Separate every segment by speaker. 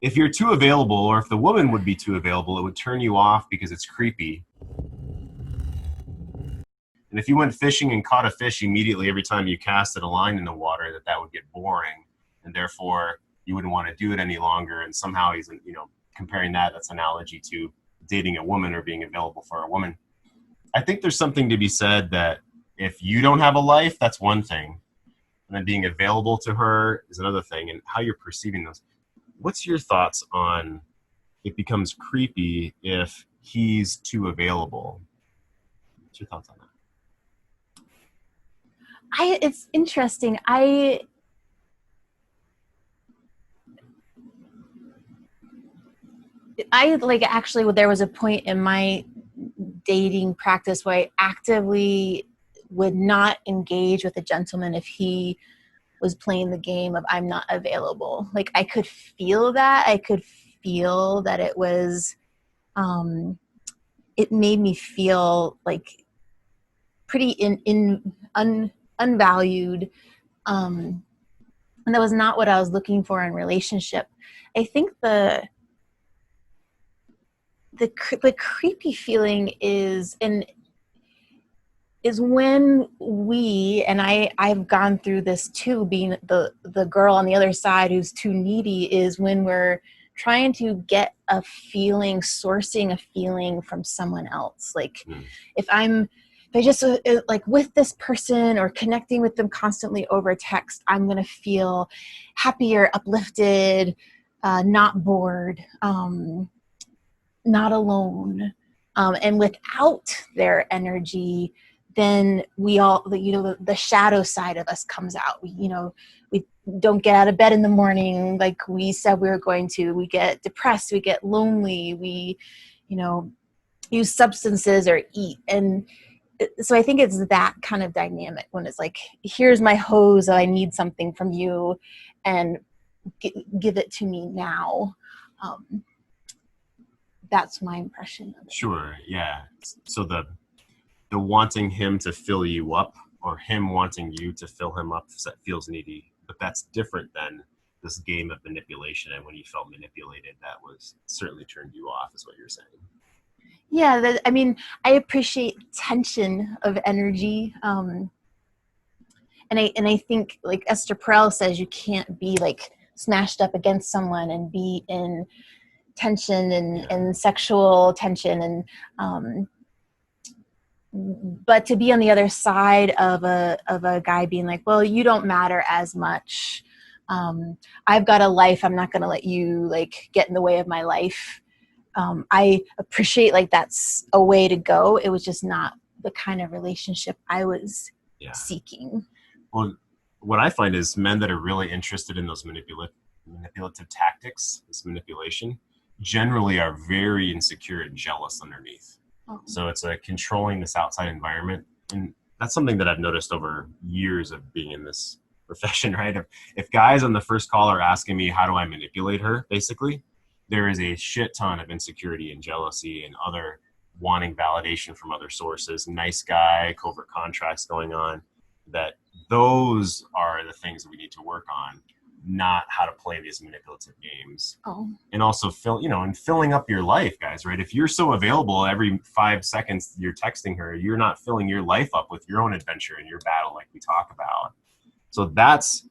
Speaker 1: if you're too available, or if the woman would be too available, it would turn you off because it's creepy. And if you went fishing and caught a fish immediately every time you casted a line in the water, that would get boring, and therefore you wouldn't want to do it any longer. And somehow he's, comparing that's analogy to dating a woman or being available for a woman. I think there's something to be said that if you don't have a life, that's one thing, and then being available to her is another thing, and how you're perceiving those. What's your thoughts on it becomes creepy if he's too available? What's your thoughts on that?
Speaker 2: It's interesting. I like actually there was a point in my dating practice where I actively would not engage with a gentleman if he was playing the game of I'm not available. Like I could feel that. I could feel that it was it made me feel like pretty unvalued. And that was not what I was looking for in relationship. I think the creepy feeling is when we, and I've gone through this too, being the girl on the other side who's too needy, is when we're trying to get a feeling, sourcing a feeling from someone else. Like if I just like with this person or connecting with them constantly over text, I'm going to feel happier, uplifted, not bored, not alone. And without their energy, then we all, the shadow side of us comes out. We don't get out of bed in the morning like we said we were going to. We get depressed, we get lonely, we, use substances or eat. And so I think it's that kind of dynamic when it's like, here's my hose, I need something from you, and give it to me now. That's my impression of it.
Speaker 1: Sure, yeah. So the wanting him to fill you up, or him wanting you to fill him up, feels needy, but that's different than this game of manipulation. And when you felt manipulated, that was certainly turned you off, is what you're saying.
Speaker 2: Yeah, I appreciate tension of energy, and I think, like Esther Perel says, you can't be like smashed up against someone and be in tension and sexual tension, and but to be on the other side of a guy being like, well, you don't matter as much. I've got a life. I'm not going to let you like get in the way of my life. I appreciate like that's a way to go. It was just not the kind of relationship I was seeking.
Speaker 1: Well, what I find is men that are really interested in those manipulative tactics, this manipulation, generally are very insecure and jealous underneath. Oh. So it's controlling this outside environment. And that's something that I've noticed over years of being in this profession, right? If guys on the first call are asking me, how do I manipulate her, basically, there is a shit ton of insecurity and jealousy and other wanting validation from other sources, nice guy, covert contracts going on, that those are the things that we need to work on, not how to play these manipulative games.
Speaker 2: Oh.
Speaker 1: And also filling up your life, guys, right? If you're so available every 5 seconds you're texting her, you're not filling your life up with your own adventure and your battle like we talk about. So that's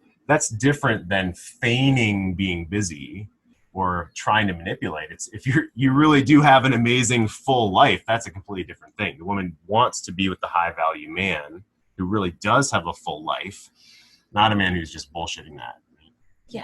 Speaker 1: different than feigning being busy or trying to manipulate. It's if you really do have an amazing full life, that's a completely different thing. The woman wants to be with the high value man who really does have a full life, not a man who's just bullshitting that.
Speaker 2: Yeah.